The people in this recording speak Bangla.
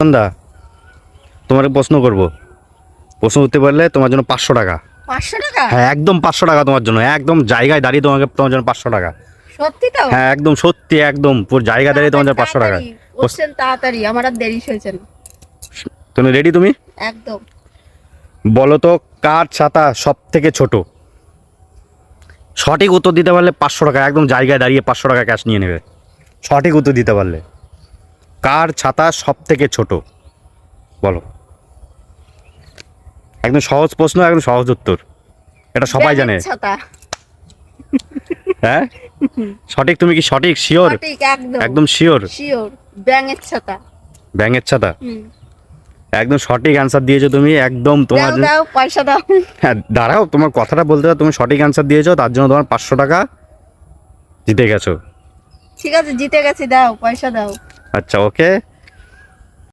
সন্ধ্যা, তোমাকে প্রশ্ন করব। প্রশ্ন উত্তর পারলে তোমার জন্য 500 টাকা। 500 টাকা? হ্যাঁ, একদম 500 টাকা তোমার জন্য, একদম জায়গায় দাঁড়িয়ে তোমার জন্য 500 টাকা। সত্যি তো? হ্যাঁ, একদম সত্যি, একদম পুরো জায়গা দাঁড়িয়ে তোমার জন্য 500 টাকা। বলছেন তাড়াতাড়ি, আমার আর দেরি হয়েছে না। তুমি রেডি? তুমি একদম। বলো তো, কার ছাতা সব থেকে ছোট? সঠিক উত্তর দিতে পারলে 500 টাকা, একদম জায়গায় দাঁড়িয়ে 500 টাকা ক্যাশ নিয়ে নেবে। সঠিক উত্তর দিতে পারলে কার ছাতা সব থেকে ছোট বলো। একদম সহজ প্রশ্ন, একদম সহজ উত্তর, এটা সবাই জানে। ব্যাঙের ছাতা। হ্যাঁ সঠিক। তুমি কি সঠিক শিওর? সঠিক, একদম একদম শিওর? শিওর, ব্যাঙের ছাতা। ব্যাঙের ছাতা হুম। একদম সঠিক অ্যান্সার দিয়েছো তুমি, একদম তোমার দাও দাও, পয়সা দাও। হ্যাঁ দাঁড়াও, তোমার কথাটা বলতে দাও। তুমি সঠিক অ্যান্সার দিয়েছো, তার জন্য তোমার 500 টাকা জিতে গেছো। ঠিক আছে, জিতে গেছি, দাও পয়সা দাও। আচ্ছা, ওকে।